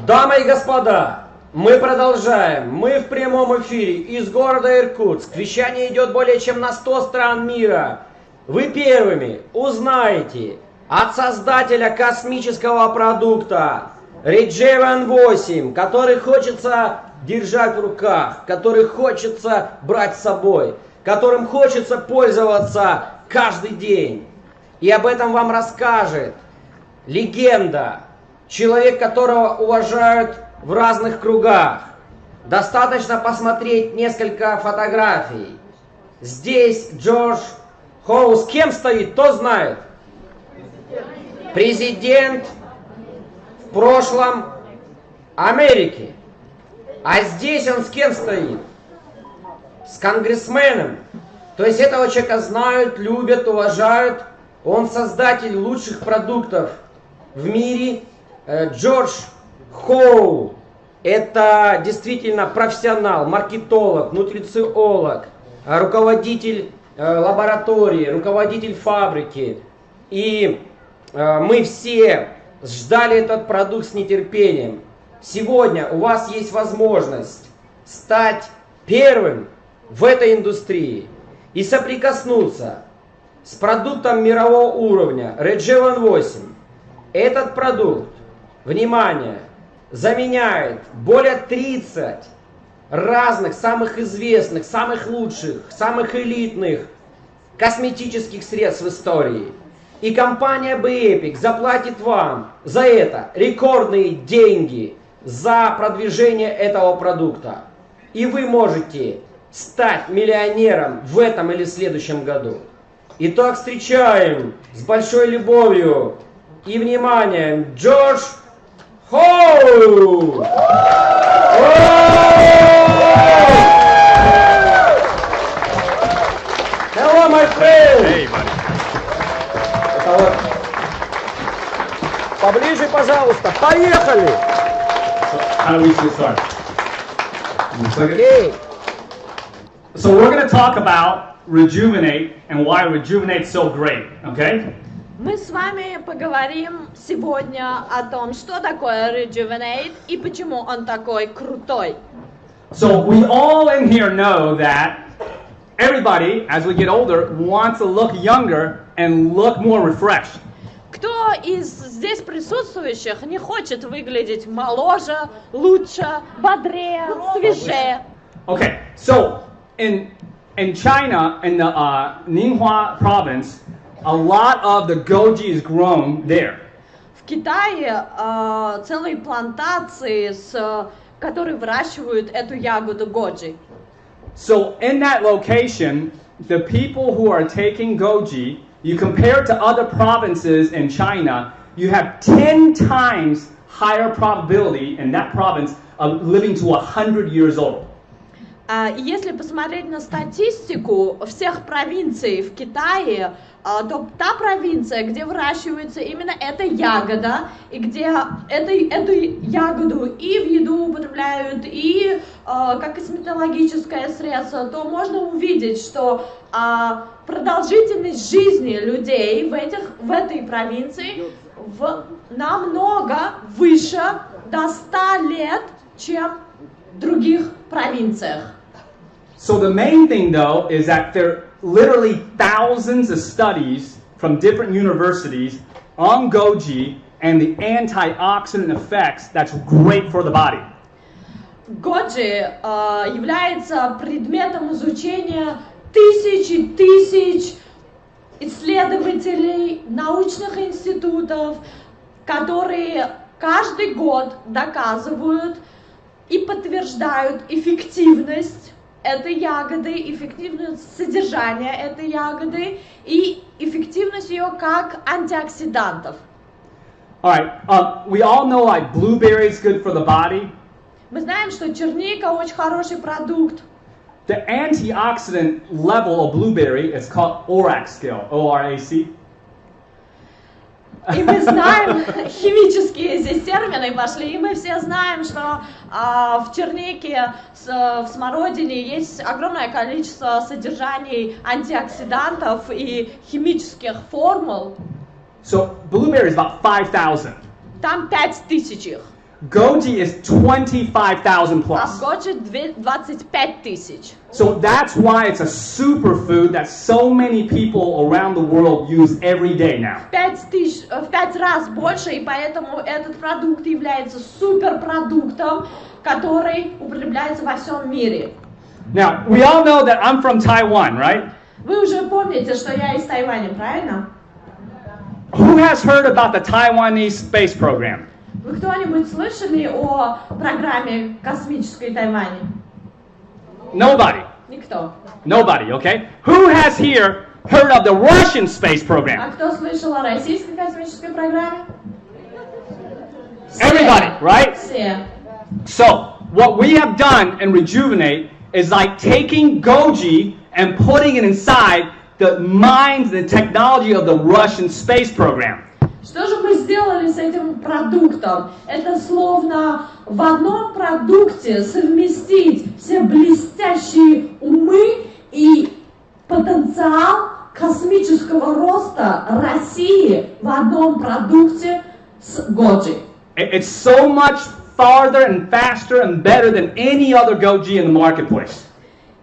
Дамы и господа, мы продолжаем. Мы в прямом эфире из города Иркутск. Вещание идет более чем на 100 стран мира. Вы первыми узнаете от создателя космического продукта Реджевен-8, который хочется держать в руках, который хочется брать с собой, которым хочется пользоваться каждый день. И об этом вам расскажет легенда, человек, которого уважают в разных кругах. Достаточно посмотреть несколько фотографий. Здесь Джордж Хоу с кем стоит, кто знает? Президент в прошлом Америки. А здесь он с кем стоит? С конгрессменом. То есть этого человека знают, любят, уважают. Он создатель лучших продуктов в мире. Джордж Хоу. Это действительно профессионал, маркетолог, нутрициолог, руководитель лаборатории, руководитель фабрики. И мы все ждали этот продукт с нетерпением. Сегодня у вас есть возможность стать первым в этой индустрии и соприкоснуться с продуктом мирового уровня Реджевен-8. Этот продукт, внимание, заменяет более 30 разных, самых известных, самых лучших, самых элитных косметических средств в истории. И компания Bepic заплатит вам за это рекордные деньги за продвижение этого продукта. И вы можете стать миллионером в этом или следующем году. Итак, встречаем с большой любовью и вниманием Джордж Хоу! Hello, my friend! Hey, buddy. Это вот. Поближе, пожалуйста. Поехали! How do we start? Okay. So we're going to talk about rejuvenate and why rejuvenate's so great, okay? Мы с вами поговорим сегодня о том, что такое Rejuvenate и почему он такой крутой. So we all in here know that everybody, as we get older, wants to look younger and look more refreshed. Кто из здесь присутствующих не хочет выглядеть моложе, лучше, бодрее, свежее? Okay, so in China, in the Ningxia province, a lot of the goji is grown there. В Китае целые плантации, которые выращивают эту ягоду годжи. So in that location, the people who are taking goji, you compare it to other provinces in China, you have 10 times higher probability in that province of living to 100 years old. Если посмотреть на статистику всех провинций в Китае, то та провинция, где выращивается именно эта ягода, и где эту ягоду и в еду употребляют, и как косметологическое средство, то можно увидеть, что продолжительность жизни людей в этой провинции намного выше, до 100 лет, чем в других провинциях. So the main thing though is that there are literally thousands of studies from different universities on goji and the antioxidant effects that's great for the body. Годжи является предметом изучения тысяч исследователей, научных институтов, которые каждый год доказывают и подтверждают эффективность этой ягоды, эффективность содержания этой ягоды и эффективность ее как антиоксидантов. Alright, we all know like blueberry is good for the body. Мы знаем, что черника очень хороший продукт. The antioxidant level of blueberry is called ORAC scale, O-R-A-C. И мы знаем, химические здесь термины пошли, и мы все знаем, что в чернике, в смородине есть огромное количество содержаний антиоксидантов и химических формул. So blueberry is about 5,000. Там 5000 их. goji is 25,000 А plus. годжи 25 тысяч. So that's why it's a superfood that so many people around the world use every day now. В 5 раз больше, и поэтому этот продукт является суперпродуктом, который употребляется во всем мире. Now, we all know that I'm from Taiwan, right? Вы уже помните, что я из Тайваня, правильно? Who has heard about the Taiwanese space program? Вы кто-нибудь слышали о программе космической Тайваня? Nobody. Никто. Nobody, okay? Who has here heard of the Russian space А program? кто слышал о российской космической программе? Everybody, right? Все. So, what we have done in Rejuvenate is like taking goji and putting it inside the minds and technology of the Russian space program. Что же мы сделали с этим продуктом? Это словно в одном продукте совместить все блестящие умы и потенциал космического роста России в одном продукте с годжи. It's so much farther and faster and better than any other goji in the marketplace.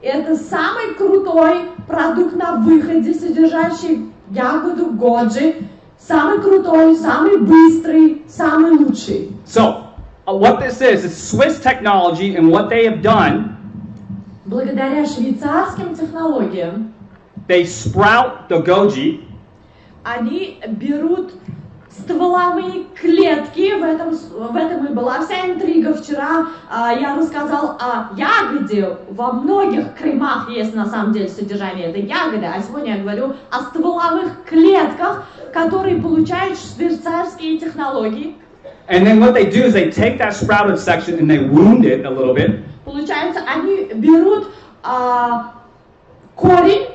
Это самый крутой продукт на выходе, содержащий ягоду годжи. Самый крутой, самый быстрый, самый лучший. So, what this is Swiss technology, and what they have done, Благодаря швейцарским технологиям they sprout the goji, они берут стволовые клетки, в этом и была вся интрига. Вчера я рассказал о ягоде, во многих кремах есть на самом деле содержание этой ягоды, а сегодня я говорю о стволовых клетках, которые получают швейцарские технологии. and then what they do is they take that sprouted section and they wound it a little bit, Получается, они берут корень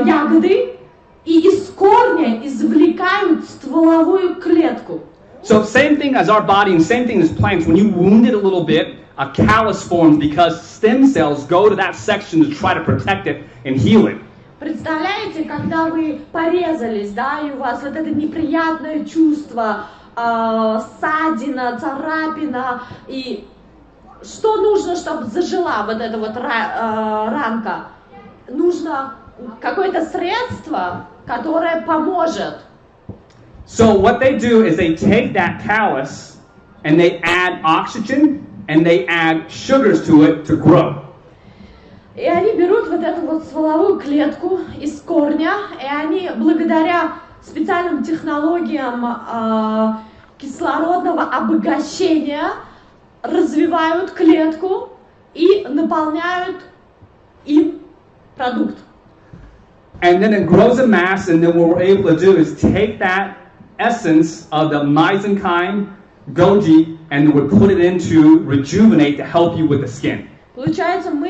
ягоды и из корня извлекают стволовую клетку. so same thing as our body and same thing as plants. When you wound it a little bit, a callus forms because stem cells go to that section to try to protect it and heal it. Представляете, когда вы порезались, да, и у вас вот это неприятное чувство, ссадина, царапина, и что нужно, чтобы зажила вот эта вот ранка? Нужно какое-то средство, которое поможет. So what they do is they take that callus and they add oxygen and they add sugars to it to grow. И они берут вот эту вот стволовую клетку из корня, и они благодаря специальным технологиям кислородного обогащения развивают клетку и наполняют им продукт. And then it grows a mass, and then what we're able to do is take that essence of the mesenchyme, goji, and we put it into Rejuvenate to help you with the skin. Получается, мы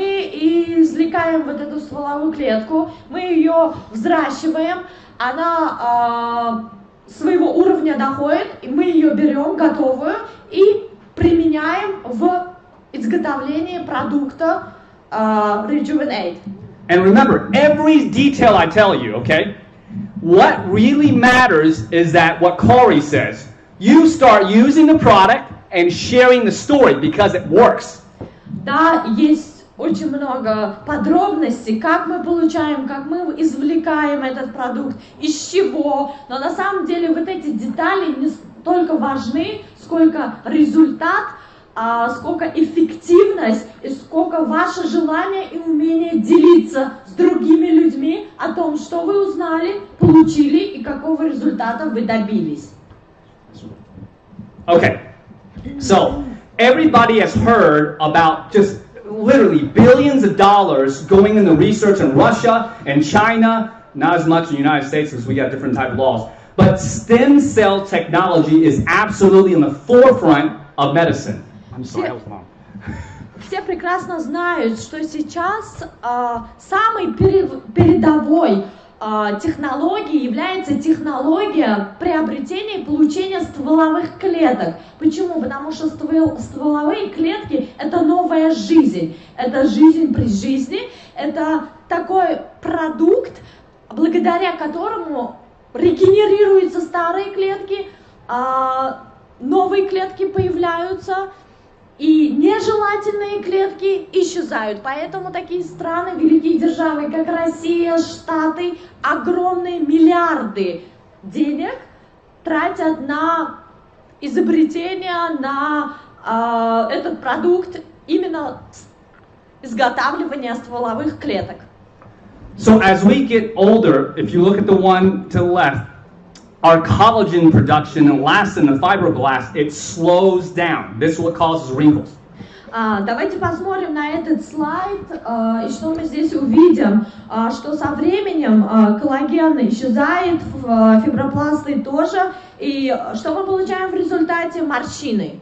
извлекаем вот эту стволовую клетку, мы ее взращиваем, она своего уровня доходит, и мы ее берем готовую и применяем в изготовлении продукта Rejuvenate. And remember, every detail I tell you, okay? What really matters is that what Corey says. You start using the product and sharing the story because it works. Да, есть очень много подробностей, как мы получаем, как мы извлекаем этот продукт, из чего. Но на самом деле вот эти детали не столько важны, сколько результат, сколько эффективность и сколько ваше желание и умение делиться с другими людьми о том, что вы узнали, получили и какого результата вы добились. Okay, so everybody has heard about just literally billions of dollars going into research in Russia and China, not as much in the United States because we got different type of laws. But stem cell technology is absolutely in the forefront of medicine. I'm sorry, that was long. Все прекрасно знают, что сейчас самой передовой технологией является технология приобретения и получения стволовых клеток. Почему? Потому что стволовые клетки – это новая жизнь. Это жизнь при жизни. Это такой продукт, благодаря которому регенерируются старые клетки, новые клетки появляются, и нежелательные клетки исчезают. Поэтому такие страны, великие державы, как Россия, Штаты, огромные миллиарды денег тратят на изобретение, на этот продукт, именно изготавливание стволовых клеток. So as we get older, if you look at the one to the left, our collagen production and elastin, the fibroblast, it slows down. This is what causes wrinkles. Давайте посмотрим на этот слайд, и что мы здесь увидим, что со временем коллаген исчезает, фибропласты тоже, и что мы получаем в результате? Морщины.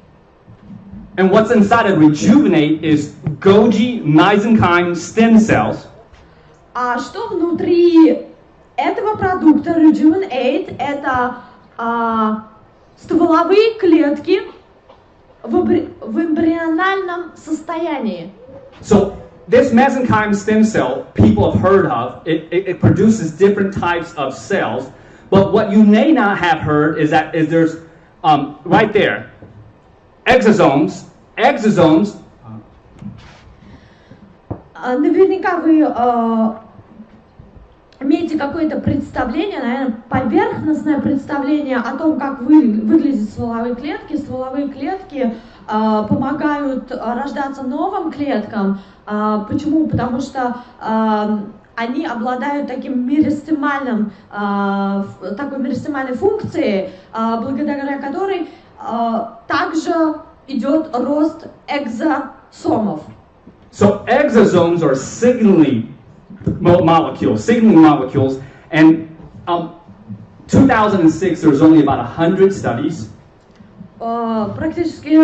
And what's inside of Rejuvenate is goji mesenchyme stem cells. А что внутри этого продукта Rejuvenate? Это стволовые клетки в эмбриональном состоянии. So this mesenchyme stem cell people have heard of. It produces different types of cells. But what you may not have heard is that there's right there exosomes. Exosomes. Наверняка вы имеете какое-то представление, наверное, поверхностное представление о том, как выглядят стволовые клетки. Стволовые клетки помогают рождаться новым клеткам. Почему? Потому что они обладают такой меристемальной функцией, благодаря которой также идет рост экзосомов. So exosomes are signaling molecules, and 2006 there was only about 100 studies. Практически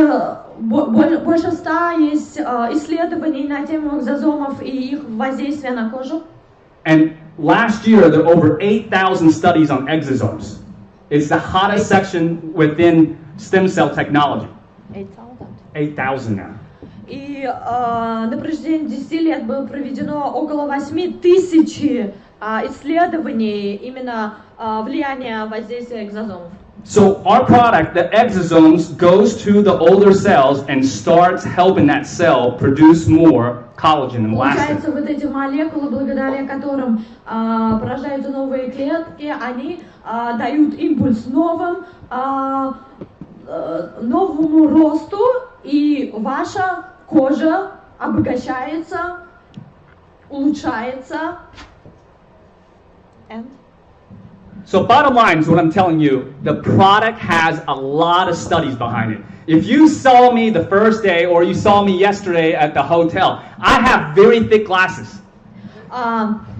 больше 100 есть исследований на тему экзосомов и их воздействия на кожу. And last year there were over 8,000 studies on exosomes. It's the hottest section within stem cell technology. 8,000 now. И на протяжении 10 лет было проведено около 8000 исследований именно влияния воздействия экзосомов. So our product, the exosomes, goes to the older cells and starts helping that cell produce more collagen and elastin. Получается, вот эти молекулы, благодаря которым порождаются новые клетки, они дают импульс новому росту, и ваша кожа обогащается, улучшается. So bottom line is what I'm telling you, the product has a lot of studies behind it. If you saw me the first day or you saw me yesterday at the hotel, I have very thick glasses.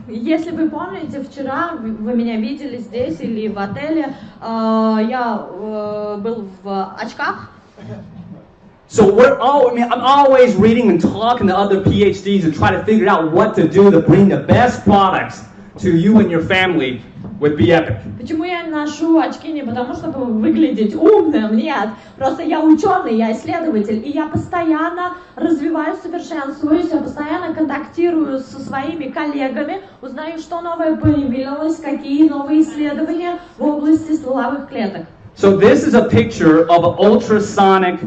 Если вы помните, вчера вы меня видели здесь или в отеле, я был в очках. So I'm always reading and talking to other PhDs and try to figure out what to do to bring the best products to you and your family with Bepic. Почему я ношу очки? Не потому, чтобы выглядеть умным, нет. Просто я ученый, я исследователь, и я постоянно развиваюсь, совершенствуюсь, я постоянно контактирую со своими коллегами, узнаю, что новое появилось, какие новые исследования в области стволовых клеток. So this is a picture of an ultrasonic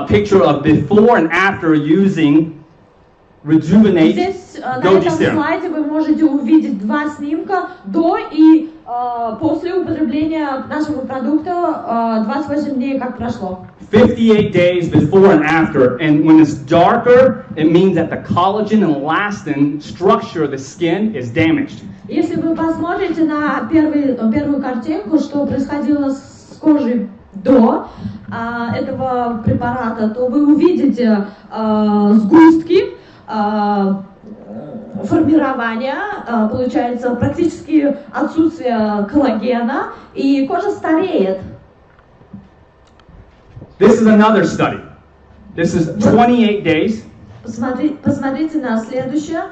picture of before and after using Rejuvenate. Здесь на этом слайде вы можете увидеть два снимка до и после употребления нашего продукта, 28 дней как прошло. 58 days before and after, and when it's darker, it means that the collagen and elastin structure of the skin is damaged. Если вы посмотрите на первую картинку, что происходило с кожей до этого препарата, то вы увидите сгустки, формирование, получается практически отсутствие коллагена, и кожа стареет. This is another study. This is 28 days. Посмотрите на следующее.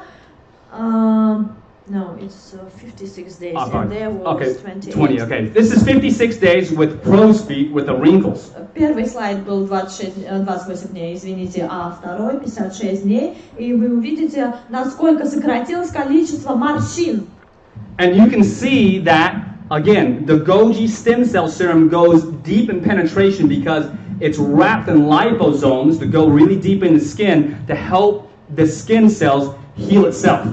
No, it's 56 days, and there was 20. Okay, this is 56 days with crow's feet with the wrinkles. Первый слайд был 28 дней, извините, а второй 56 дней, и вы увидите, насколько сократилось количество морщин. And you can see that Again, the goji stem cell serum goes deep in penetration because it's wrapped in liposomes to go really deep in the skin to help the skin cells heal itself.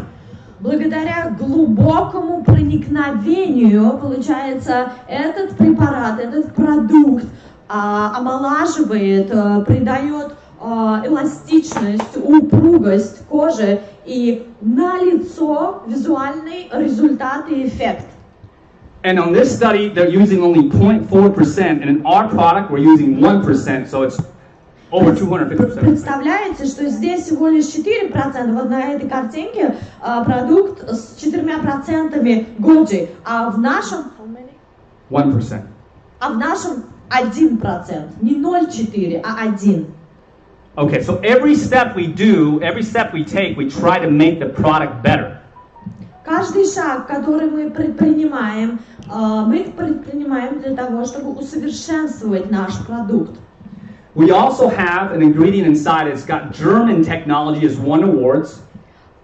Благодаря глубокому проникновению, получается, этот препарат, этот продукт омолаживает, придает эластичность, упругость кожи и налицо визуальный результат и эффект. And on this study, they're using only 0.4%, and in our product, we're using 1%, so it's over 250%. Представляете, что здесь всего лишь 4%, вот на этой картинке продукт с 4% годжи, а в нашем... 1%. А в нашем 1%, не 0,4, а 1. Okay, so every step we take, we try to make the product better. Каждый шаг, который мы предпринимаем для того, чтобы усовершенствовать наш продукт. We also have an ingredient inside. It's got German technology as won awards.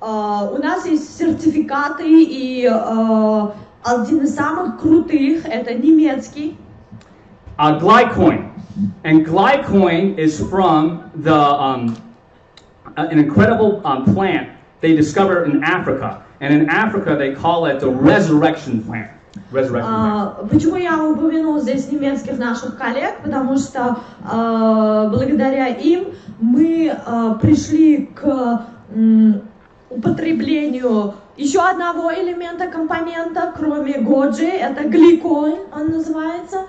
У нас есть сертификаты, и один из самых крутых это немецкий. Glycoin. And glycoin is from an incredible plant they discovered in Africa. And in Africa they call it the resurrection plant. Почему я упомянул здесь немецких наших коллег? Потому что благодаря им мы пришли к употреблению еще одного элемента, компонента, кроме годжи, это гликоин, он называется,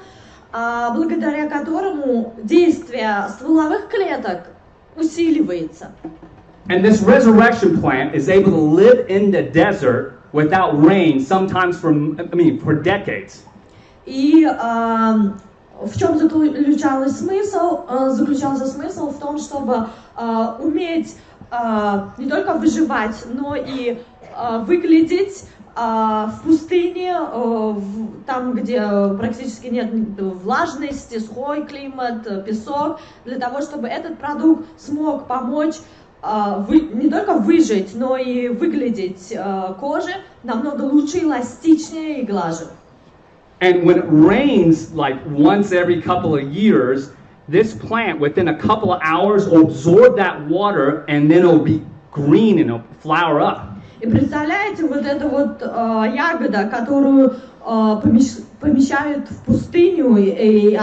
благодаря которому действие стволовых клеток усиливается. And this resurrection plant is able to live in the desert without rain, sometimes for decades. И в чем заключался смысл? Заключался смысл в том, чтобы уметь не только выживать, но и выглядеть в пустыне, там, где практически нет влажности, сухой климат, песок, для того, чтобы этот продукт смог помочь не только выжить, но и выглядеть коже намного лучше, эластичнее и глаже. And when it rains like once every couple of years, this plant within a couple of hours will absorb that water and then it'll be green and it'll flower up. И представляете, вот эта вот ягода, которую помещают в пустыню, и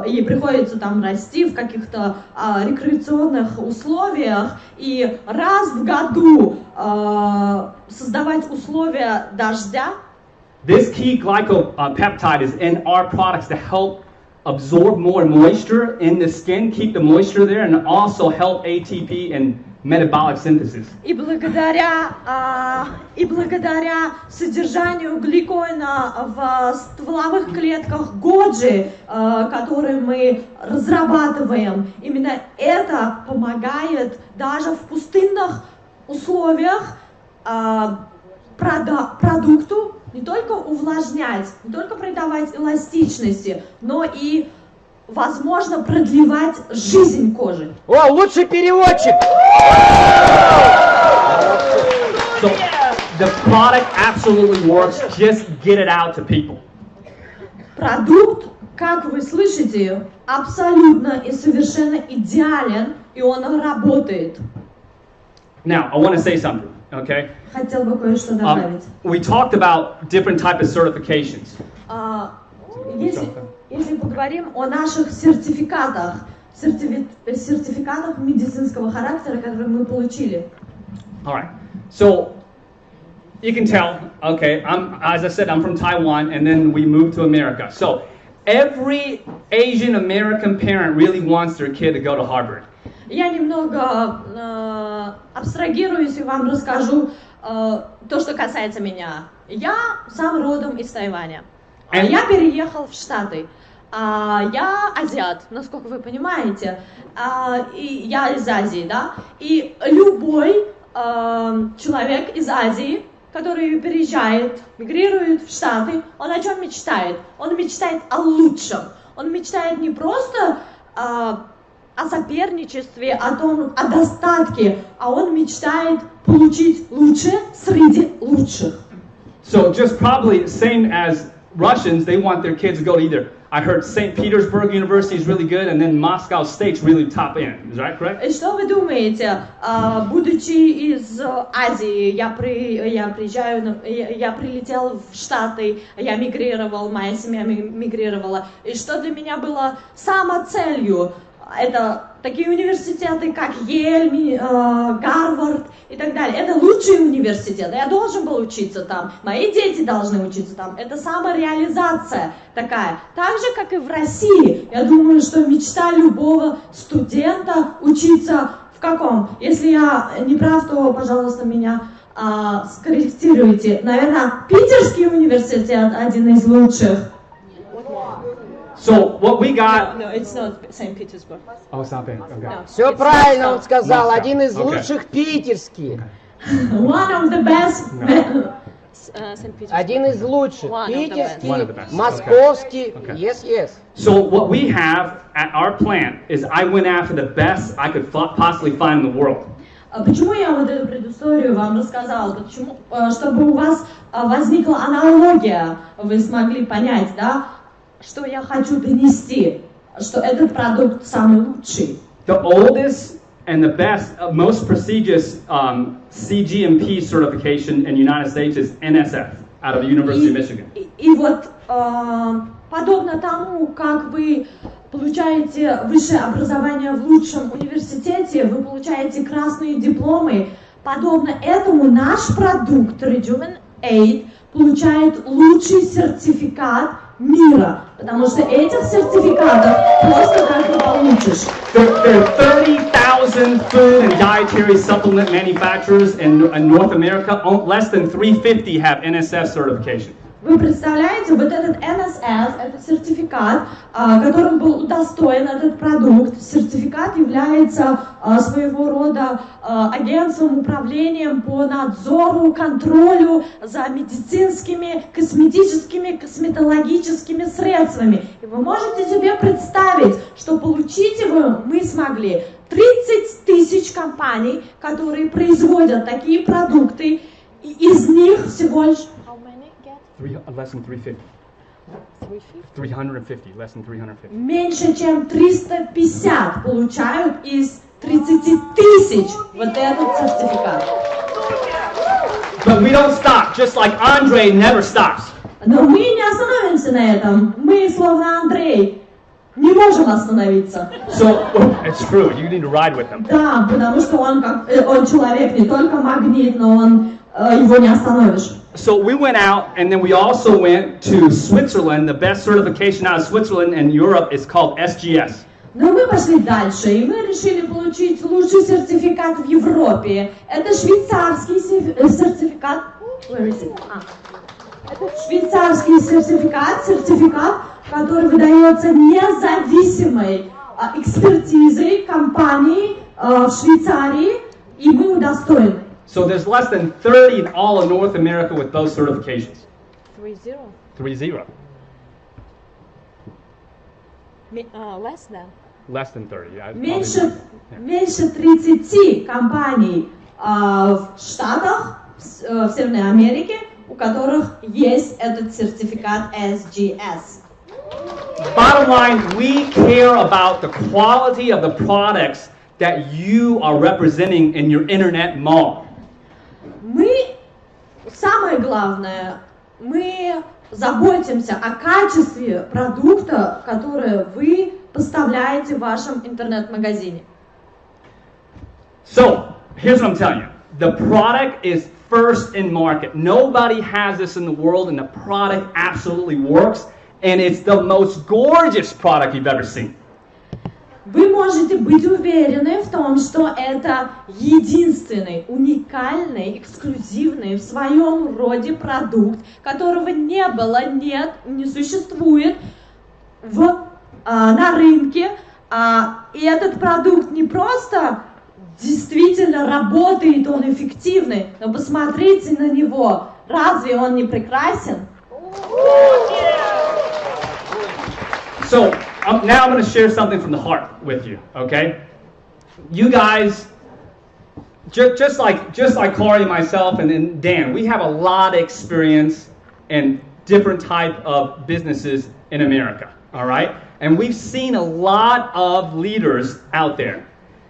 ей приходится там расти в каких-то рекреационных условиях, и раз в году создавать условия дождя. This key glycopeptide is in our products to help absorb more moisture in the skin, keep the moisture there, and also help ATP and metabolic synthesis. И благодаря содержанию гликоина в стволовых клетках годжи, которые мы разрабатываем, именно это помогает даже в пустынных условиях продукту не только увлажнять, не только придавать эластичности, но и возможно продлевать жизнь кожи. О, лучший переводчик! So the product absolutely works. Just get it out to people. Продукт, как вы слышите, абсолютно и совершенно идеален, и он работает. Now, I want to say something, okay? Хотел бы кое-что добавить. We talked about different types of certifications. Если поговорим о наших сертификатах медицинского характера, которые мы получили. All right. So you can tell, okay, as I said, I'm from Taiwan, and then we moved to America. So every Asian American parent really wants their kid to go to Harvard. Я немного абстрагируюсь и вам расскажу то, что касается меня. Я сам родом из Тайваня. Я переехал в Штаты. Я азиат, насколько вы понимаете. И я из Азии, да? И любой человек из Азии, который переезжает, мигрирует в Штаты, он о чем мечтает? Он мечтает о лучшем. Он мечтает не просто о соперничестве, о достатке, а он мечтает получить лучшее среди лучших. So just probably same as Russians, they want their kids to go to either. I heard St. Petersburg University is really good, and then Moscow State's really top end. Is that correct? И что вы думаете, будучи из Азии, я прилетел в Штаты, я мигрировал, моя семья мигрировала, и что для меня было самоцелью? Это такие университеты, как Ель, Гарвард и так далее. Это лучшие университеты. Я должен был учиться там. Мои дети должны учиться там. Это самореализация такая. Так же, как и в России. Я думаю, что мечта любого студента учиться в каком? Если я не прав, то, пожалуйста, меня скорректируйте. Наверное, Питерский университет один из лучших. So what we got... No, it's not St. Petersburg. Oh, it's not bad. Okay. No, Все it's правильно Moscow. он сказал, Moscow. один из Okay. лучших питерских. One of the best. St. Petersburg. Один из лучших. One of the best. One of the Питерский, best. московский. Okay. Yes, yes. So what we have at our plant is I went after the best I could possibly find in the world. Почему я вот эту предысторию вам рассказала? Почему? Чтобы у вас возникла аналогия, вы смогли понять, да, что я хочу донести, что этот продукт самый лучший. The oldest and the best, most prestigious CGMP certification in the United States is NSF out of the University of Michigan. И вот подобно тому, как вы получаете высшее образование в лучшем университете, вы получаете красные дипломы, подобно этому наш продукт Rejuven 8 получает лучший сертификат мира, потому что этих сертификатов просто так не получишь. There are 30,000 food and dietary supplement manufacturers in North America. Less than 350 have NSF certification. Вы представляете, вот этот NSF, это сертификат, которым был удостоен этот продукт. Сертификат является своего рода агентством, управлением по надзору, контролю за медицинскими, косметическими, косметологическими средствами. И вы можете себе представить, что получить его мы смогли 30 тысяч компаний, которые производят такие продукты, и из них всего лишь... Less than 350. 350, less than 350. Меньше чем 350 получают из 30 тысяч вот этот сертификат. But we don't stop, just like Andre never stops. Но мы не остановимся на этом. Мы, словно Андрей, не можем остановиться. So, it's true, you need to ride with him. Да, потому что он человек не только магнит, но его не остановишь. So we went out, and then we also went to Switzerland. The best certification out of Switzerland and Europe is called SGS. Но мы пошли дальше, и мы решили получить лучший сертификат в Европе. Это швейцарский сертификат. Where is it? Это швейцарский сертификат, который выдается независимой экспертизой компании в Швейцарии, и мы удостоены. So there's less than 30 in all of North America with those certifications. 3-0. 3-0. Less than. Less than 30. Меньше 30 компаний в Штатах, в Северной Америке, у которых есть этот сертификат SGS. Bottom line, we care about the quality of the products that you are representing in your internet mall. Самое главное, мы заботимся о качестве продукта, который вы поставляете в вашем интернет-магазине. So, here's what I'm telling you. The product is first in market. Nobody has this in the world, and the product absolutely works, and it's the most gorgeous product you've ever seen. Вы можете быть уверены в том, что это единственный, уникальный, эксклюзивный в своем роде продукт, которого не было, нет, не существует на рынке. И этот продукт не просто действительно работает, он эффективный, но посмотрите на него, разве он не прекрасен? So, now I'm going to share something from the heart with you, okay? You guys just like Corey, myself, and Dan, we have a lot of experience in different type of businesses in America, all right? And we've seen a lot of leaders out there.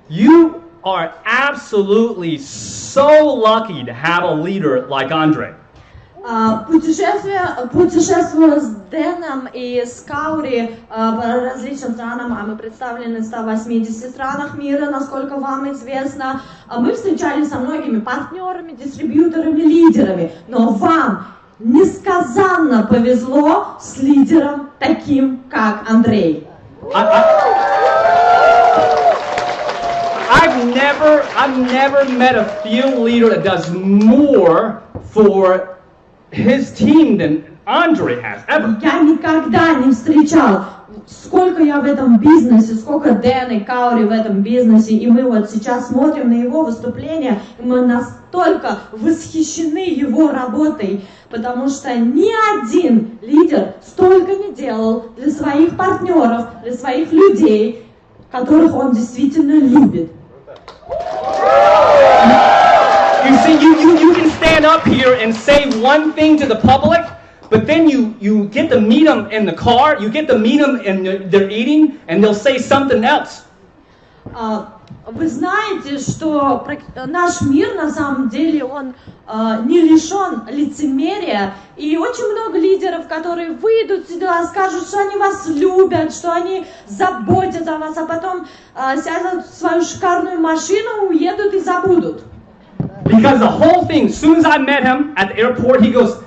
You are absolutely so lucky to have a leader like Andre. Путешествуя с Дэном и с Каури по различным странам, а мы представлены в 180 странах мира, насколько вам известно, мы встречались со многими партнерами, дистрибьюторами, лидерами, но вам несказанно повезло с лидером таким, как Андрей. I've never met a field leader that does more for his team than Andre has ever. Я никогда не встречал, сколько я в этом бизнесе, сколько Дэн и Каури в этом бизнесе, и мы вот сейчас смотрим на его выступление, и мы настолько восхищены его работой, потому что ни один лидер столько не делал для своих партнеров, для своих людей, которых он действительно любит. You see, you can stand up here and say one thing to the public, but then you get to meet them in the car, you get to meet them and they're eating, and they'll say something else. Вы знаете, что наш мир на самом деле он не лишен лицемерия, и очень много лидеров, которые выйдут сюда, скажут, что они вас любят, что они заботятся о вас, а потом сядут в свою шикарную машину, уедут и забудут. Because the whole thing, as soon as I met him at the airport, he goes,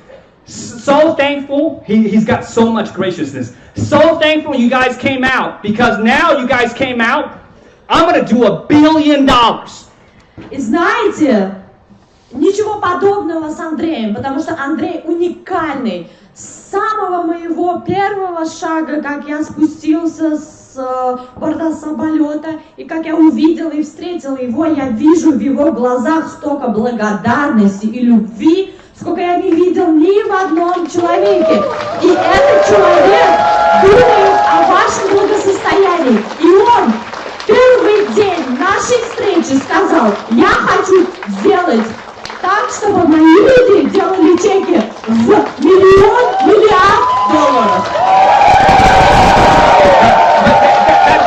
so thankful, he's got so much graciousness. So thankful you guys came out, because now you guys came out, I'm going to do $1 billion. И знаете, ничего подобного с Андреем, потому что Андрей уникальный. С самого моего первого шага, как я спустился с борта самолета, и как я увидела и встретила его, я вижу в его глазах столько благодарности и любви, сколько я не видел ни в одном человеке. И этот человек думает о вашем благосостоянии. И он первый день нашей встречи сказал: я хочу сделать так, чтобы мои люди делали чеки в миллиард долларов.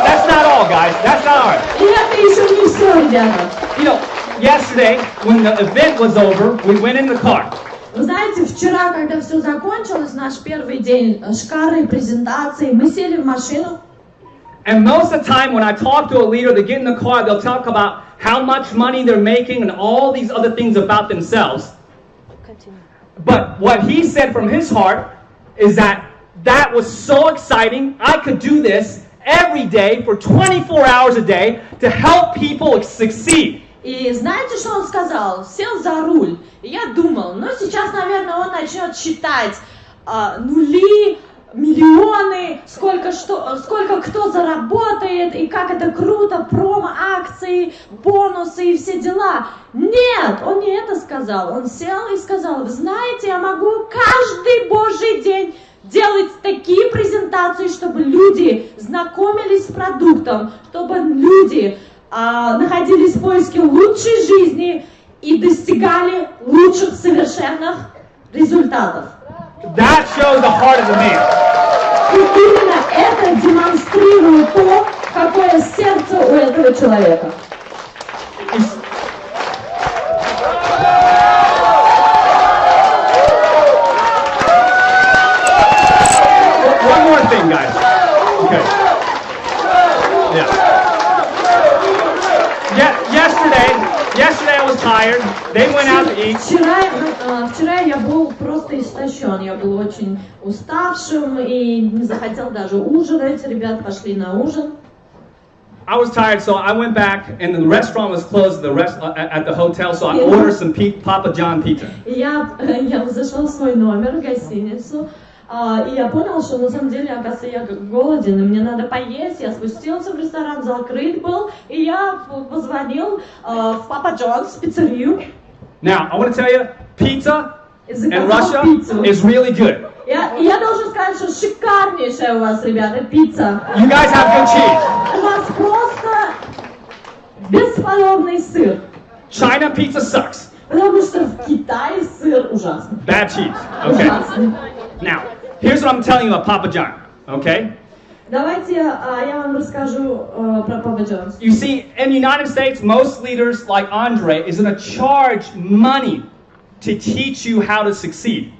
That's not all, guys. That's not all. И это еще не все, ребята. You know, yesterday, when the event was over, we went in the car. Вы знаете, вчера, когда все закончилось, наш первый день шикарной презентации, мы сели в машину. And most of the time when I talk to a leader, they get in the car, they'll talk about how much money they're making and all these other things about themselves. Continue. But what he said from his heart is that was so exciting. I could do this every day for 24 hours a day to help people succeed. И знаете, что он сказал? Сел за руль. И я думал, ну сейчас, наверное, он начнет считать нули, миллионы, сколько кто заработает, и как это круто, промо-акции, бонусы и все дела. Нет, он не это сказал. Он сел и сказал: вы знаете, я могу каждый божий день делать такие презентации, чтобы люди знакомились с продуктом, чтобы люди находились в поиске лучшей жизни и достигали лучших совершенных результатов. That shows the heart of the man. И именно это демонстрирует то, какое сердце у этого человека. One more thing, guys. Okay. Yeah. Yesterday I was tired. They went out to eat. Вчера я был просто истощен. Я был очень уставшим и не захотел даже ужинать. Ребята пошли на ужин. I was tired, so I went back, and the restaurant was closed at the hotel, so I ordered some Papa John pizza. Я зашел в свой номер в гостиницу, и я понял, что на самом деле, оказывается, я голоден, и мне надо поесть. Я спустился в ресторан, закрыт был, и я позвонил в Papa John's пиццерию. Now, I want to tell you, pizza И in заказал Russia пиццу. is really good. Я должен сказать, что шикарнейшая у вас, ребята, пицца. You guys have good cheese. У вас просто бесподобный сыр. China pizza sucks. Потому что в Китае сыр ужасный. Bad cheese. Okay. Ужасный. Now, here's what I'm telling you about Papa John. Okay? Давайте я вам расскажу про Papa John's. You see, in the United States, most leaders like Andre is going to charge money to teach you how to succeed.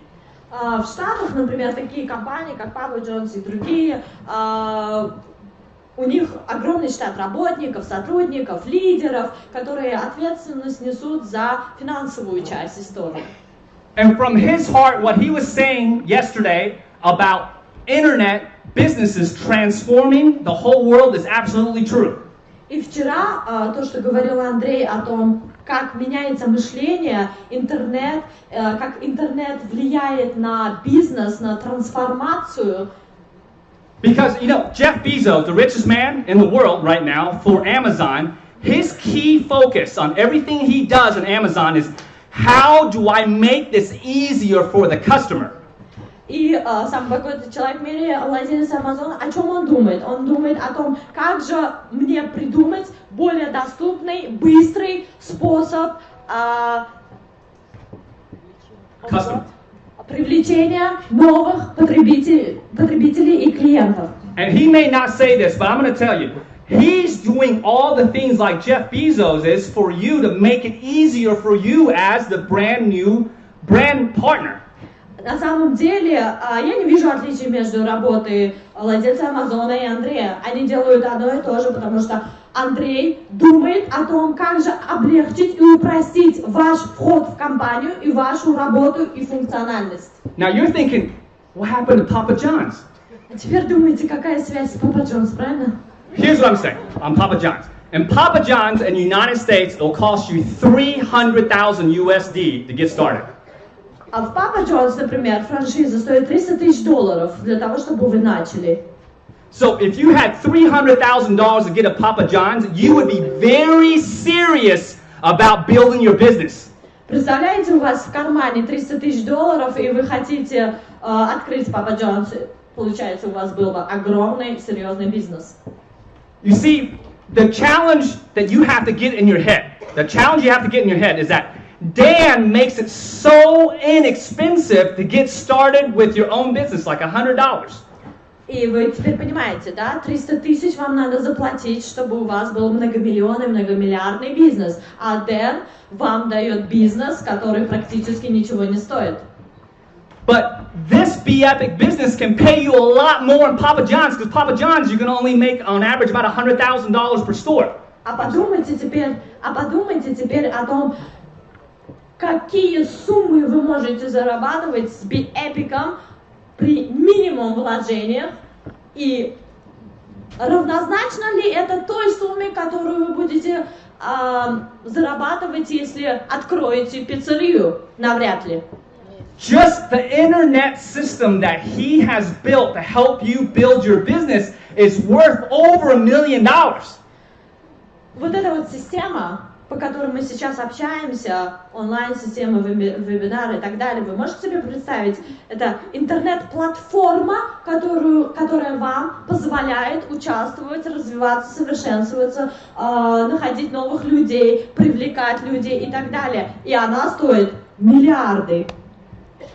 В Штатах, например, такие компании, как Papa John's и другие, у них огромный штат работников, сотрудников, лидеров, которые ответственность несут за финансовую часть истории. And from his heart, what he was saying yesterday about internet businesses transforming the whole world is absolutely true. И вчера то, что говорил Андрей о том, как меняется мышление, интернет, как интернет влияет на бизнес, на трансформацию. Because, you know, Jeff Bezos, the richest man in the world right now for Amazon, his key focus on everything he does in Amazon is how do I make this easier for the customer? И сам какой-то человек в мире, владелец Амазона, о чем он думает? Он думает о том, как же мне придумать более доступный, быстрый способ привлечения новых потребителей и клиентов. And he may not say this, but I'm going to tell you, he's doing all the things like Jeff Bezos is for you to make it easier for you as the brand new brand partner. На самом деле, я не вижу отличий между работой владельца Амазона и Андрея. Они делают одно и то же, потому что Андрей думает о том, как же облегчить и упростить ваш вход в компанию и вашу работу и функциональность. Now you're thinking, what happened to Papa John's? А теперь думаете, какая связь с Papa John's, правильно? Here's what I'm saying on Papa John's. And Papa John's in the United States, it'll cost you $300,000 USD to get started. А в Papa John's, например, франшиза стоит $300 000 для того, чтобы вы начали. So if you had $300,000 to get a Papa John's, you would be very serious about building your business. Представляете, у вас в кармане $300 000 и вы хотите открыть Papa John's, получается, у вас был бы огромный, серьезный бизнес. You see, the challenge that you have to get in your head, is that Dan makes it so inexpensive to get started with your own business, like $100. И вы теперь понимаете, да, 300 000 вам надо заплатить, чтобы у вас был многомиллионный, многомиллиардный бизнес, а Дэн вам дает бизнес, который практически ничего не стоит. But this Bepic business can pay you a lot more in Papa John's, because Papa John's you can only make on average about $100,000 per store. А подумайте теперь о том, какие суммы вы можете зарабатывать с Бепиком при минимум вложениях, и равнозначно ли это той сумме, которую вы будете зарабатывать, если откроете пиццерию? Навряд ли. Just the internet system that he has built to help you build your business is worth over $1 million. Вот эта вот система, по которой мы сейчас общаемся, онлайн-системы, вебинары и так далее, вы можете себе представить, это интернет-платформа, которая вам позволяет участвовать, развиваться, совершенствоваться, находить новых людей, привлекать людей и так далее. И она стоит миллиарды.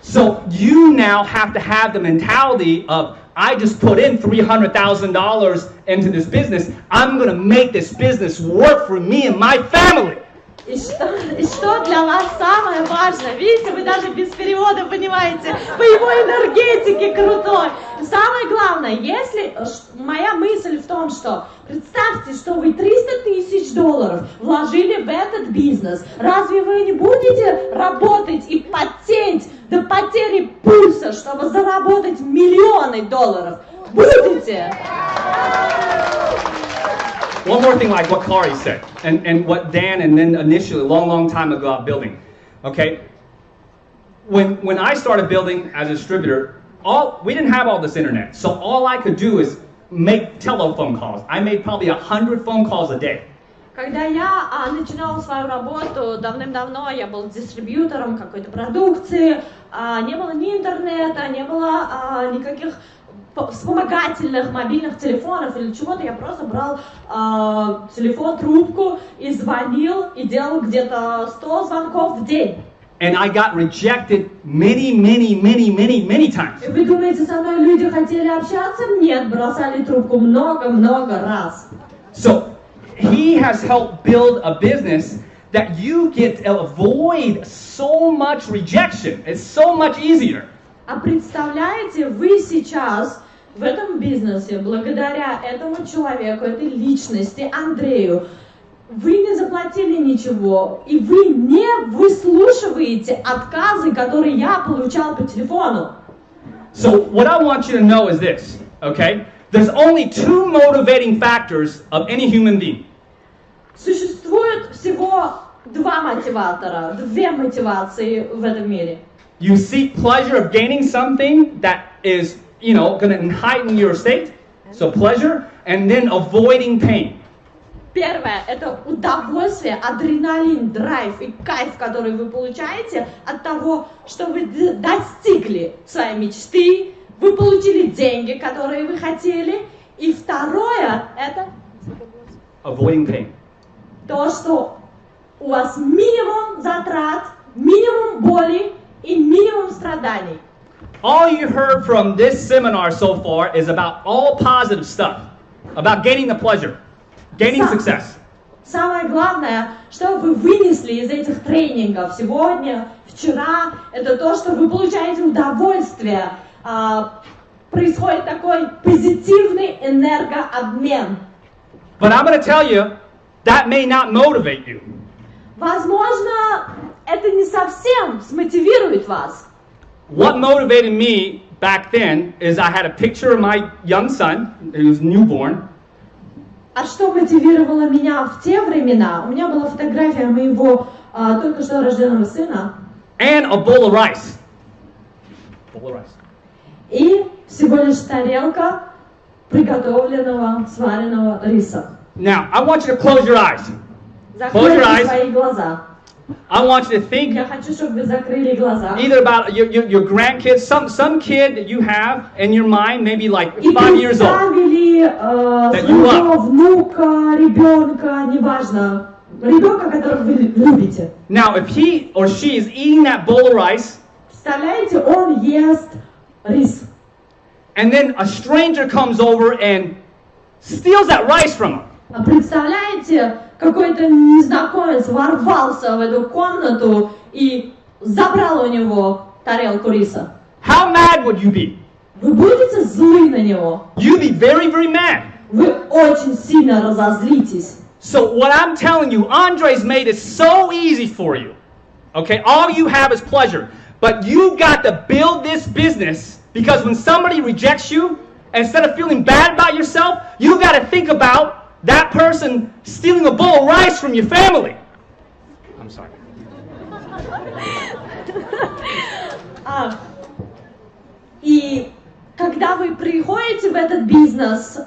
So you now have to have the mentality of, I just put in $300,000 into this business. I'm going to make this business work for me and my family. И что для вас самое важное? Видите, вы даже без перевода понимаете, по его энергетике крутой. Самое главное, если моя мысль в том, что представьте, что вы $300 000 вложили в этот бизнес, разве вы не будете работать и потеть до потери пульса, чтобы заработать миллионы долларов? Будете? One more thing, like what Kari said, and what Dan and then initially, a long time ago, about building. Okay, when I started building as a distributor, we didn't have all this internet, so all I could do is make telephone calls. I made probably 100 phone calls a day. Когда я начинала свою работу давным-давно, я был дистрибьютором какой-то продукции, не было ни интернета, не было никаких вспомогательных мобильных телефонов или чего-то, я просто брал телефон, трубку и звонил, и делал где-то 100 звонков в день. And I got rejected many times. И вы думаете, со мной люди хотели общаться? Нет, бросали трубку много-много раз. So he has helped build a business that you get to avoid so much rejection. It's so much easier. А представляете, вы сейчас в этом бизнесе, благодаря этому человеку, этой личности, Андрею, вы не заплатили ничего, и вы не выслушиваете отказы, которые я получал по телефону. So what I want you to know is this, okay? There's only two motivating factors of any human being. Существует всего два мотиватора, две мотивации в этом мире. You seek pleasure of gaining something that is, going to heighten your state, so pleasure, and then avoiding pain. Первое – это удовольствие, адреналин, драйв и кайф, который вы получаете от того, что вы достигли своей мечты, вы получили деньги, которые вы хотели. И второе – это Avoiding pain. то, что у вас минимум затрат, минимум боли и минимум страданий. All you heard from this seminar so far is about all positive stuff, about gaining the pleasure. Gaining success. Самое главное, что вы вынесли из этих тренингов сегодня, вчера, это то, что вы получаете удовольствие. Происходит такой позитивный энергообмен. But I'm going to tell you, that may not motivate you. Возможно, это не совсем смотивирует вас. What motivated me back then is I had a picture of my young son, he was newborn. А что мотивировало меня в те времена? У меня была фотография моего только что рожденного сына. And a bowl of rice. Bowl of rice. И всего лишь тарелка приготовленного, сваренного риса. Now, I want you to close your eyes. Закройте свои глаза. I want you to think Я хочу, чтобы вы закрыли глаза. either about your grandkids, some kid that you have in your mind, maybe like И 5 years old. представили своего внука, ребенка, неважно, ребенка, которого вы любите. Now, if he or she is eating that bowl of rice, Представляете, он ест рис. and then a stranger comes over and steals that rice from him. А представляете, какой-то незнакомец ворвался в эту комнату и забрал у него тарелку риса. How mad would you be? Вы будете злы на него? You'd be very, very mad. Вы очень сильно разозлитесь. So what I'm telling you, Andre's made it so easy for you. Okay, all you have is pleasure. But you got to build this business because when somebody rejects you, instead of feeling bad about yourself, you got to think about that person stealing a bowl of rice from your family. I'm sorry. И когда вы приходите в этот бизнес,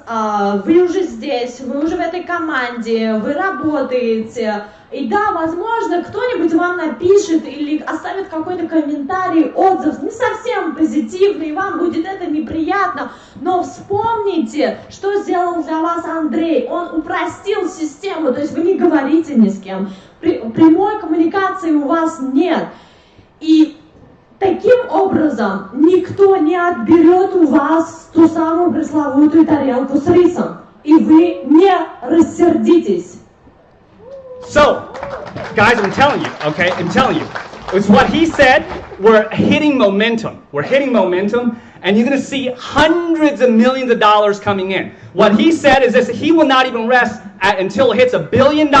вы уже здесь, вы уже в этой команде, вы работаете, и да, возможно, кто-нибудь вам напишет или оставит какой-то комментарий, отзыв, не совсем позитивный, вам будет это неприятно, но вспомните, что сделал для вас Андрей. Он упростил систему, то есть вы не говорите ни с кем, прямой коммуникации у вас нет. И таким образом никто не отберет у вас ту самую пресловутую тарелку с рисом, и вы не рассердитесь. So, guys, I'm telling you, it's what he said. We're hitting momentum. And you're going to see hundreds of millions of dollars coming in. What he said is this: he will not even rest until it hits $1 billion.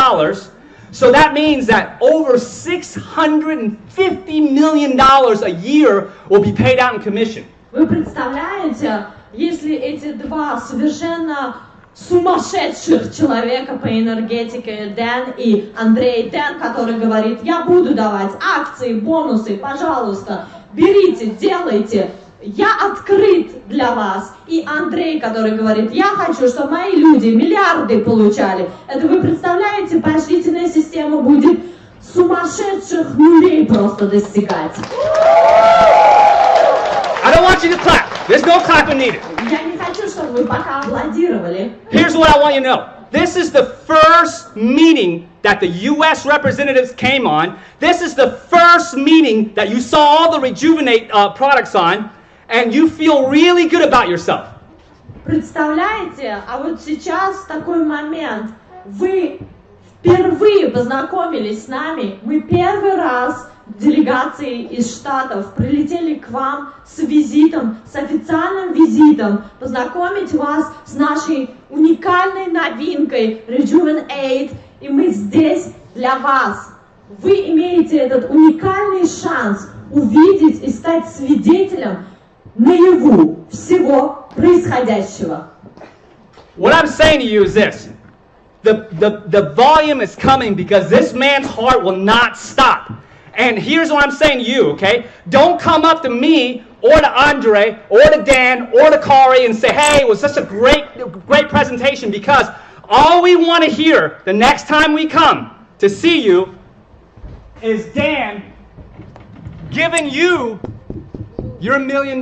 So that means that over $650 million a year will be paid out in commission. Вы представляете, если эти два совершенно сумасшедших человека по энергетике, Дэн и Андрей. Дэн, который говорит: я буду давать акции, бонусы, пожалуйста, берите, делайте, я открыт для вас. И Андрей, который говорит: я хочу, чтобы мои люди миллиарды получали. Это вы представляете, поощрительная система будет сумасшедших нулей просто достигать. I don't want you to clap. There's no clapping needed. Я не хочу, чтобы вы пока аплодировали. Here's what I want you to know. This is the first meeting that the U.S. representatives came on. This is the first meeting that you saw all the Rejuvenate products on, and you feel really good about yourself. Представляете, а вот сейчас такой момент. Вы впервые познакомились с нами. Мы первый раз делегации из Штатов прилетели к вам с визитом, с официальным визитом, познакомить вас с нашей уникальной новинкой Rejuvenate, и мы здесь для вас. Вы имеете этот уникальный шанс увидеть и стать свидетелем наяву всего происходящего. What I'm saying to you is this. The volume is coming because this man's heart will not stop. And here's what I'm saying to you, okay? Don't come up to me or to Andre or to Dan or to Kari and say, hey, it was such a great presentation, because all we want to hear the next time we come to see you is Dan giving you your $1 million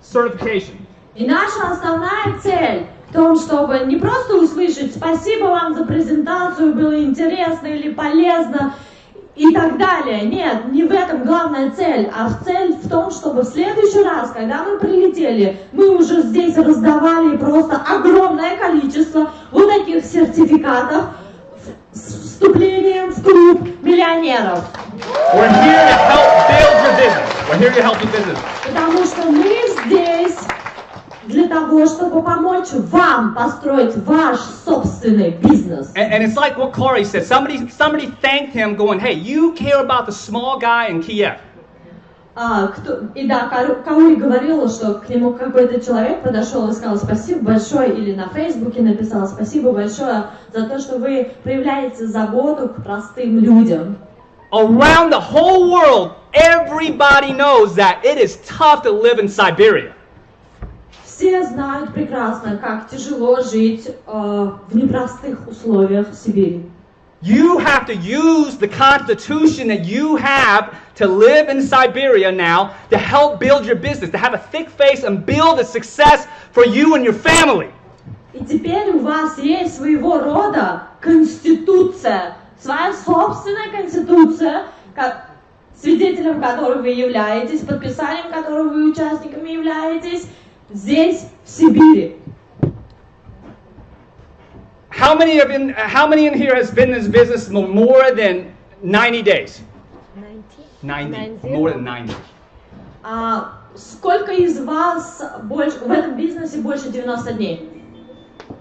certification. И наша основная цель в том, чтобы не просто услышать «спасибо вам за презентацию, было интересно или полезно» и так далее. Нет, не в этом главная цель, а цель в том, чтобы в следующий раз, когда мы прилетели, мы уже здесь раздавали просто огромное количество вот таких сертификатов с вступлением в клуб миллионеров. We're here to help build your business. We're here to help your business. Потому что мы здесь для того, чтобы помочь вам построить ваш собственный бизнес. And it's like what Corey said. Somebody thanked him, going, "Hey, you care about the small guy in Kiev." И да, Каури говорила, что к нему какой-то человек подошел и сказал спасибо большое, или на Фейсбуке написал спасибо большое за то, что вы проявляете заботу к простым людям. Around the whole world, everybody knows that it is tough to live in Siberia. Все знают прекрасно, как тяжело жить в непростых условиях в Сибири. You have to use the constitution that you have to live in Siberia now to help build your business, to have a thick face and build a success for you and your family. И теперь у вас есть своего рода конституция, своя собственная конституция, свидетелем которой вы являетесь, подписанием которой вы участниками являетесь, здесь, в Сибири. How many in here has been in this business more than 90 days? 90. More than 90. Сколько из вас в этом бизнесе больше 90 дней?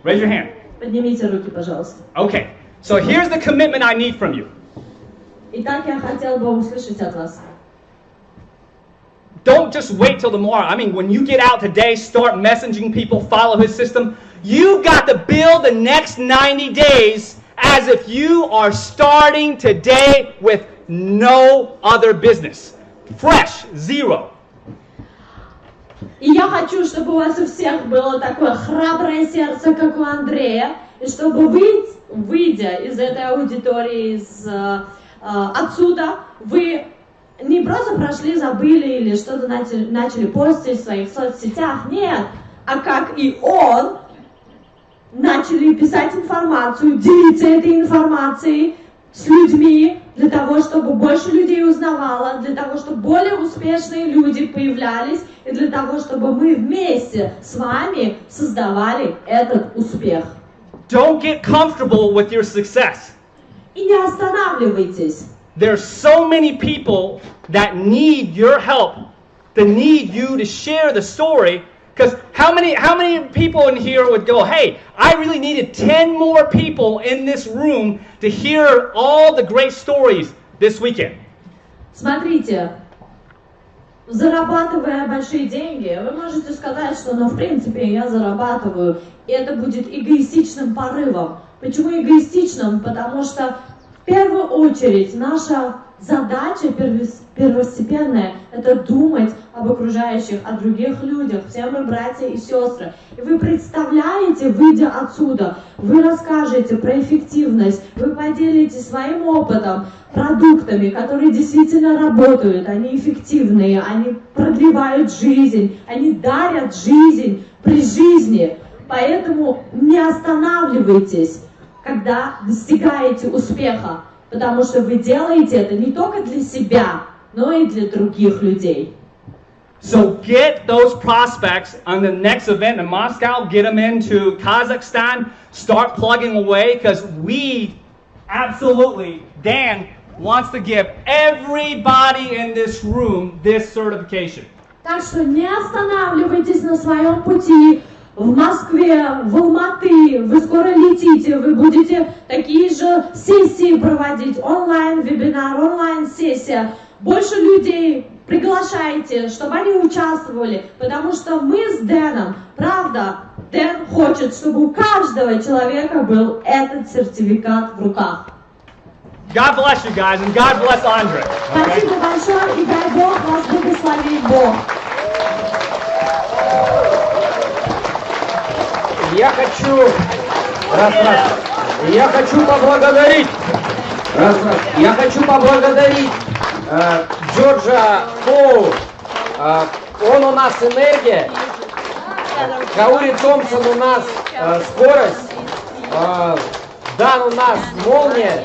Raise your hand. Поднимите руки, пожалуйста. Okay. So here's the commitment I need from you. Итак, я хотел бы услышать от вас. Don't just wait till tomorrow. I mean, when you get out today, start messaging people, follow his system. You got to build the next 90 days as if you are starting today with no other business. Fresh, zero. И я хочу, чтобы у вас у всех было такое храброе сердце, как у Андрея, и чтобы вы, выйдя из этой аудитории, отсюда, вы не просто прошли, забыли или что-то начали постить в своих соцсетях, нет, а как и он, начали писать информацию, делиться этой информацией с людьми, для того, чтобы больше людей узнавало, для того, чтобы более успешные люди появлялись, и для того, чтобы мы вместе с вами создавали этот успех. Don't get comfortable with your success. И не останавливайтесь. There's so many people that need your help, that need you to share the story. Because how many people in here would go, hey, I really needed 10 more people in this room to hear all the great stories this weekend? Смотрите, зарабатывая большие деньги, вы можете сказать, что, ну, в принципе, я зарабатываю, и это будет эгоистичным порывом. Почему эгоистичным? Потому что в первую очередь наша Задача первостепенная – это думать об окружающих, о других людях. Все мы братья и сестры. И вы представляете, выйдя отсюда, вы расскажете про эффективность, вы поделитесь своим опытом, продуктами, которые действительно работают, они эффективные, они продлевают жизнь, они дарят жизнь при жизни. Поэтому не останавливайтесь, когда достигаете успеха. Потому что вы делаете это не только для себя, но и для других людей. So get those prospects on the next event in Moscow, get them into Kazakhstan, start plugging away, because we absolutely, Dan wants to give everybody in this room this certification. Так что не останавливайтесь на своем пути. В Москве, в Алматы, вы скоро летите, вы будете такие же сессии проводить, онлайн-вебинар, онлайн-сессия. Больше людей приглашайте, чтобы они участвовали, потому что мы с Дэном, правда, Дэн хочет, чтобы у каждого человека был этот сертификат в руках. God bless you guys, and God bless Andre. Спасибо большое, и дай Бог вас благословит Бог. Я хочу поблагодарить Джорджа Коу. Он у нас энергия. Каури Томпсон у нас скорость. Дан у нас молния.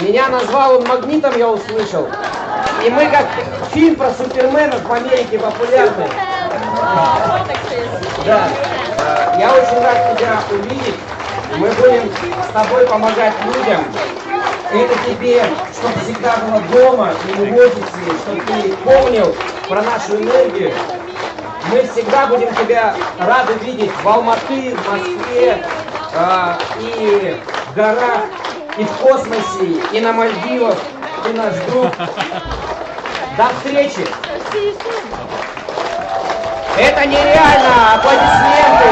Меня назвал он магнитом, я услышал. И мы как фильм про суперменов в Америке популярный. Да. Я очень рад тебя увидеть. Мы будем с тобой помогать людям. Это тебе, чтобы всегда было дома и в офисе, чтобы ты помнил про нашу энергию. Мы всегда будем тебя рады видеть в Алматы, в Москве, и в горах, и в космосе, и на Мальдивах. Ты наш друг. До встречи! Это нереально! Аплодисменты!